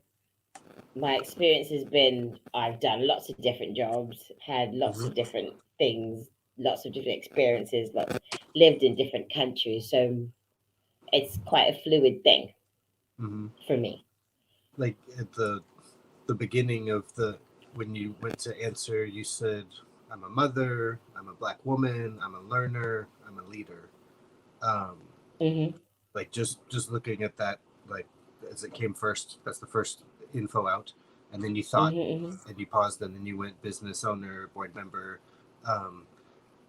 My experience has been I've done lots of different jobs, had lots of Hmm. different things, lots of different experiences, lived in different countries. So it's quite a fluid thing Hmm. for me. Like at the beginning of the when you went to answer, you said, "I'm a mother. I'm a black woman. I'm a learner. I'm a leader." Um, Hmm. like just looking at that, like as it came first, that's the first info out, and then you thought, Hmm. and you paused, and then you went business owner, board member. Um,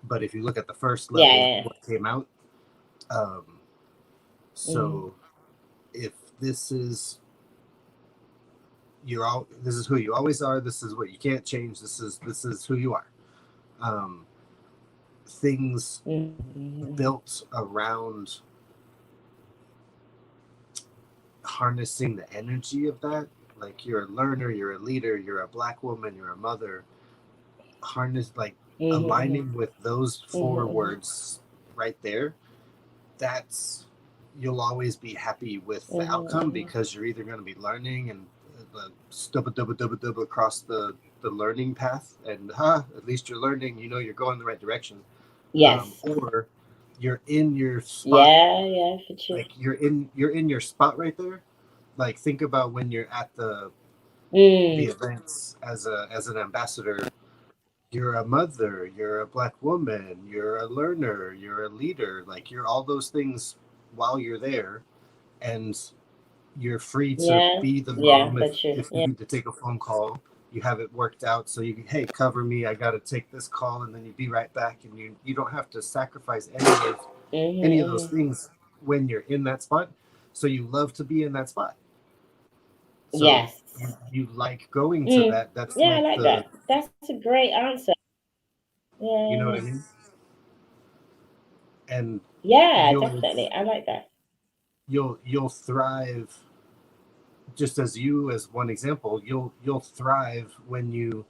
but if you look at the first Yeah, level, yeah. what came out, um, Hmm. so if this is this is who you always are. This is what you can't change. This is who you are. Um, things Hmm. built around harnessing the energy of that. Like you're a learner, you're a leader, you're a black woman, you're a mother. Harness like Hmm. aligning with those four Hmm. words right there. That's you'll always be happy with the outcome Hmm. because you're either going to be learning and stubba dubba dubba dubba across the learning path, and at least you're learning. You know you're going the right direction. Yes. Or you're in your spot, Yeah, yeah, for sure. like you're in your spot right there. Like think about when you're at the Mm. events as an ambassador. You're a mother, you're a black woman, you're a learner, you're a leader. Like you're all those things while you're there, and you're free to Yeah, be the yeah, mom for sure. if you Yeah. need to take a phone call. You have it worked out, so you can, hey, cover me. I got to take this call, and then you be right back, and you don't have to sacrifice any of those Hmm. things when you're in that spot. So you love to be in that spot. So Yes. you like going to Mm. that. That's Yeah, I like like the, that. That's a great answer. you know what Yeah. I mean? And Yeah, you'll definitely. I like that. you'll thrive just as you as one example. You'll thrive when you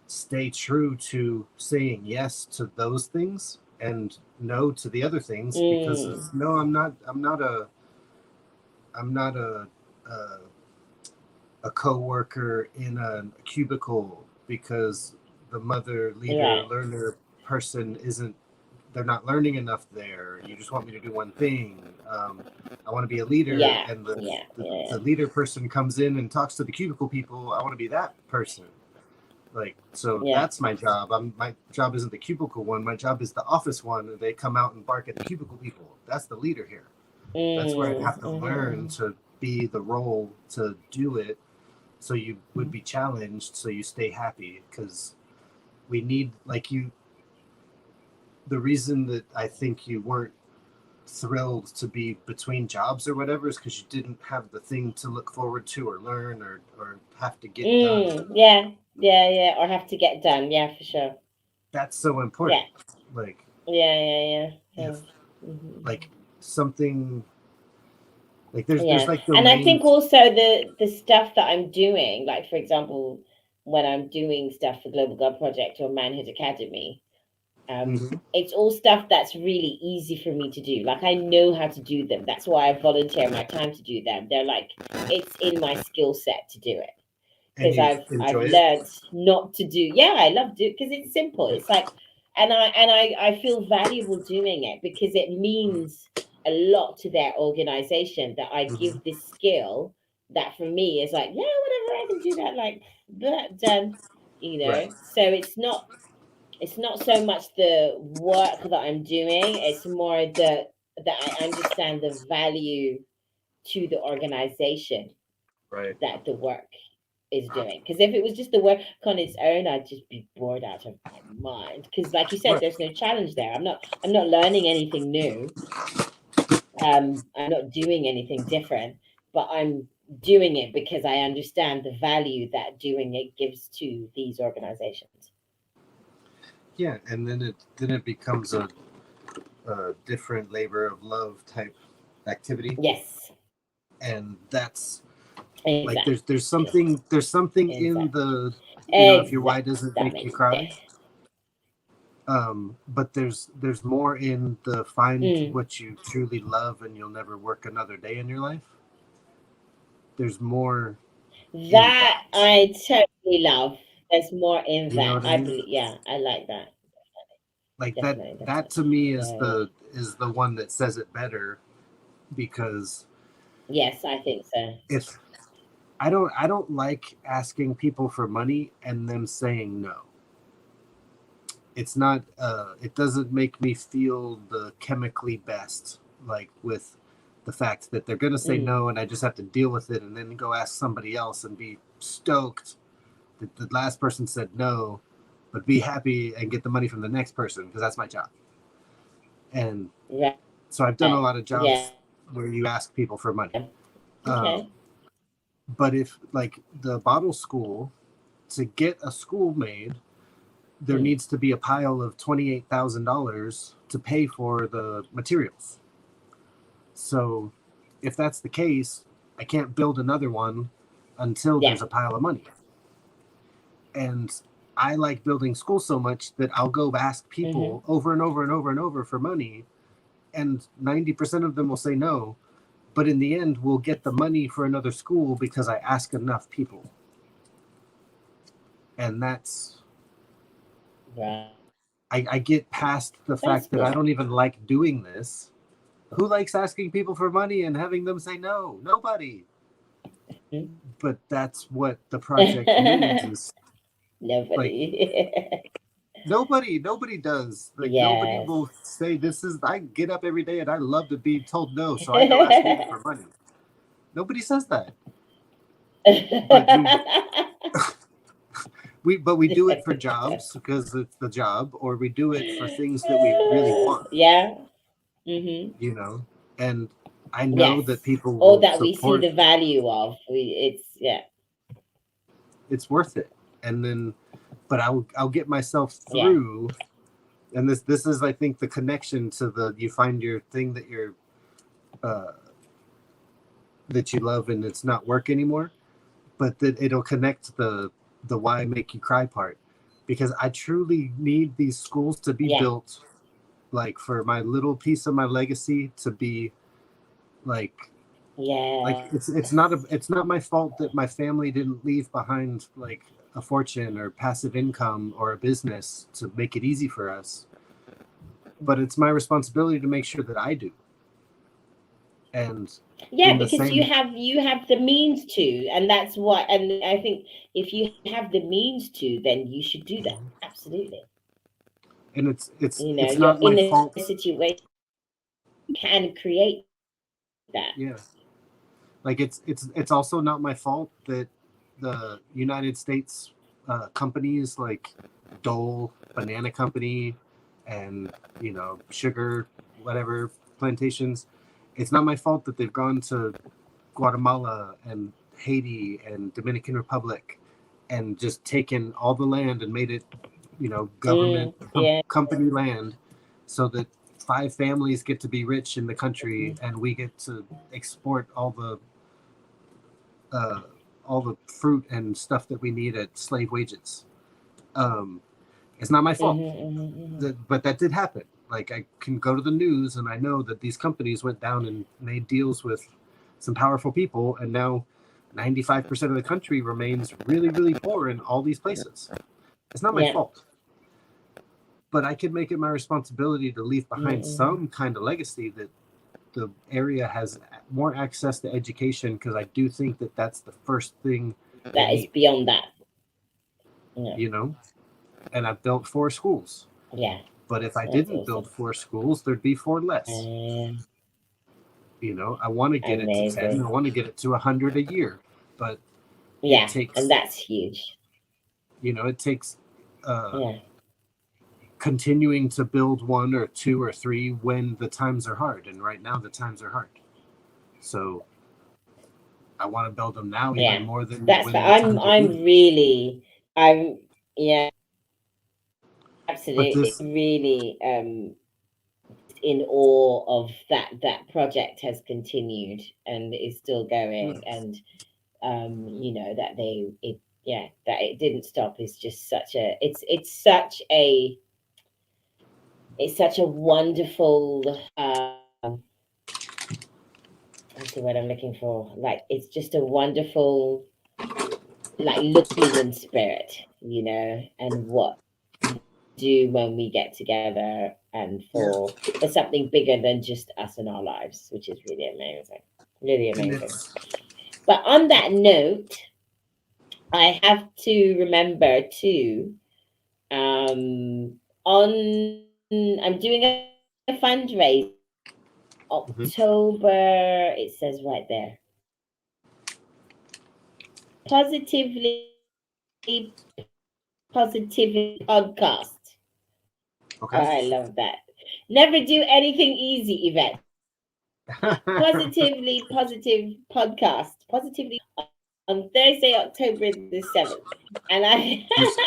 stay true to saying yes to those things and no to the other things because Mm. it's no, I'm not a coworker in a cubicle because the mother leader Right. learner person isn't, they're not learning enough there. You just want me to do one thing. I want to be a leader, Yeah. and Yeah. the Yeah. leader person comes in and talks to the cubicle people. I want to be that person. Like, so Yeah. that's my job. My job isn't the cubicle one. My job is the office one. They come out and bark at the cubicle people. That's the leader here. That's where I'd Mm. have to learn Hmm. to be the role to do it. So you would be challenged. So you stay happy because we need, like, you. The reason that I think you weren't thrilled to be between jobs or whatever is because you didn't have the thing to look forward to or learn or have to get done. Mm. Yeah. Yeah. Yeah. Or have to get done. Yeah, for sure. that's so Yeah. important. Like, Yeah. Yeah. Yeah. if Yeah. Hmm. like something like there's Yeah. like And I think domains. also the stuff that I'm doing, like for example, when I'm doing stuff for Global Girl Project or Manhood Academy, Hmm. it's all stuff that's really easy for me to do. Like I know how to do them. That's why I volunteer my time to do them. They're like it's in my skill set to do it And because you I've enjoy it. learned not to do. Yeah, I love do because it's simple. Yeah. It's like, and I feel valuable doing it because it means a lot to their organization that I Hmm. give this skill that for me is like, yeah, whatever, I can do that, like that done, Right. so it's not so much the work that I'm doing, it's more that I understand the value to the organization Right. that the work is doing. Because if it was just the work on its own, I'd just be bored out of my mind. Because, like you said, Right. there's no challenge there. I'm not learning anything new. I'm not doing anything different, but I'm doing it because I understand the value that doing it gives to these organizations. Yeah, and then it becomes a different labor of love type activity, Yes, and that's like there's exactly, something in exactly, the, if your why exactly. doesn't That make you makes cry. yeah. But there's more in the find Mm. what you truly love and you'll never work another day in your life. There's more in That that. I totally love. There's more in You know that. what I I mean? believe. Yeah, I like that. Like that Definitely, that to definitely. me Yeah, yeah. is the one that says it better, because Yes, I think so. if I don't like asking people for money and them saying no. It's not it doesn't make me feel the chemically best, like with the fact that they're going to say Mm, no and I just have to deal with it and then go ask somebody else and be stoked that the last person said no, but be happy and get the money from the next person because that's my job. And right. so I've done a Yeah. lot of jobs where you ask people for money. Okay. um, but if like the bottle school, to get a school made, there Mm, needs to be a pile of $28,000 to pay for the materials. So if that's the case, I can't build another one until yeah. there's a pile of money. And I like building schools so much that I'll go ask Hmm. people over and over and over and over for money, and 90% of them will say no. But in the end, we'll get the money for another school because I ask enough people. And that's, Right. I get past the That's fact that good. I don't even like doing this. Who likes asking people for money and having them say no? Nobody. Mhm. But that's what the project needs, is like Nobody. nobody does. Like nobody Yes. will say this is, I get up every day and I love to be told no, so I go ask people for money. Nobody says that. But we do it for jobs because it's the job, or we do it for things that we really want, Yeah. Hmm. and I know Yes. that people All will that we see support. the value of. It's yeah. It's worth it. And then, but I'll get myself Yeah. through. And this is, I think, the connection to the, you find your thing uh, that you love and it's not work anymore, but that it'll connect the why make you cry part, because I truly need these schools to be Yeah. built, like for my little piece of my legacy to be like Yes. it's not my fault that my family didn't leave behind like a fortune or passive income or a business to make it easy for us, but it's my responsibility to make sure that I do. And Yeah, in the because same, you have the means to, and that's what. And I think if you have the means to, then you should do that. Absolutely. and it's You're not in my a fault. situation you can create that. Yeah, like it's also not my fault that the United States companies like Dole Banana Company and sugar whatever plantations, it's not my fault that they've gone to Guatemala and Haiti and Dominican Republic and just taken all the land and made it government Yeah. company land, so that 5 families get to be rich in the country, and we get to export uh, all the fruit and stuff that we need at slave wages. Um, it's not my fault, but that did happen. Like, I can go to the news and I know that these companies went down and made deals with some powerful people, and now 95% of the country remains really, really poor in all these places. It's not my Yeah. fault, but I can make it my responsibility to leave behind Mm-mm. some kind of legacy that the area has more access to education, because I do think that that's the first thing they That is need, beyond that. Yeah. you know? And I've built 4 schools. Yeah. But if I That's didn't build awesome. 4 schools, there'd be 4 less. I want to get it to 10. Amazing. I want to get it to 100 a year, but it Yeah. And takes, that's huge. it takes uh, Yeah. continuing to build 1 or 2 or 3 when the times are hard. And right now, the times are hard. So I want to build them now even Yeah. more than That's when but the times are I'm easy. really I'm yeah, But absolutely this, really in awe of that project has continued and is still going, and that that it didn't stop is just such a it's such a wonderful what's the word I'm looking for, like it's just a wonderful like look human spirit, and what do when we get together and yeah, for something bigger than just us and our lives, which is really amazing, really and amazing. it's But on that note, I have to remember to I'm doing a fundraiser mhm. October. It says right there, positivity podcast. Okay. I love that. Never do anything easy, Yvette. Positively positive podcast. Positively on Thursday, October the 7th. And I Juicy.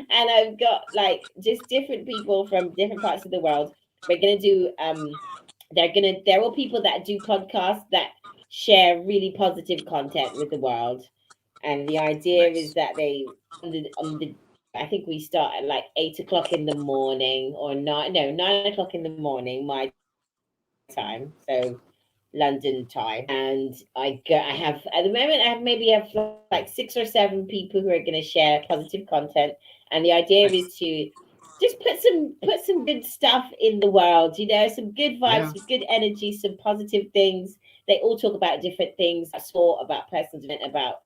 and I've got like just different people from different parts of the world. We're gonna do there are people that do podcasts that share really positive content with the world. And the idea is Nice. that they on the I think we start at like 8 o'clock in the morning, or 9 o'clock in the morning, my time, so London time. And I have at the moment I have maybe have like 6 or 7 people who are going to share positive content, and the idea is Nice. to just put some good stuff in the world, some good vibes, Yeah. some good energy, some positive things. They all talk about different things, about sport, about personal development, about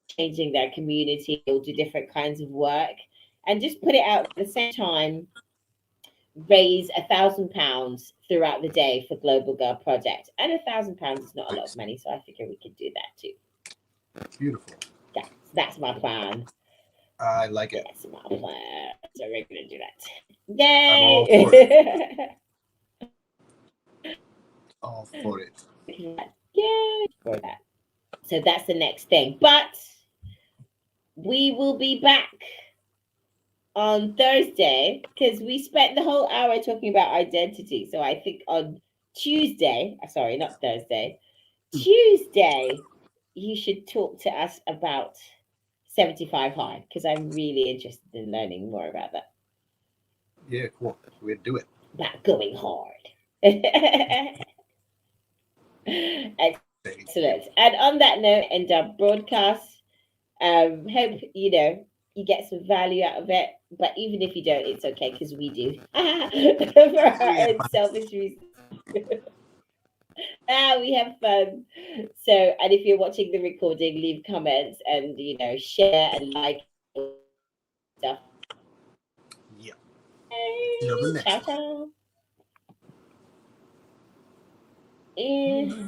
changing their community, or do different kinds of work, and just put it out at the same time, raise £1,000 throughout the day for Global Girl Project. And £1,000 is not a lot of Nice. money, so I figure we could do that too. Beautiful. That's my plan. I like it. That's my plan. So we're gonna do that. I'm all for it. Yay! All for it. Yay for that. So that's the next thing. But we will be back on Thursday because we spent the whole hour talking about identity. So I think on Tuesday, sorry, not Thursday, Tuesday, you should talk to us about 75 High because I'm really interested in learning more about that, Yeah, cool. We'd do it. about going hard. Thank Excellent. you. And on that note, we're going to end our broadcast. Hope you get some value out of it. But even if you don't, it's okay because we do for our We had own fun. selfish reasons. We have fun. So, and if you're watching the recording, leave comments and share and like and all that good stuff. Yeah. Till the Yay! next Ciao, one. ciao. Bye.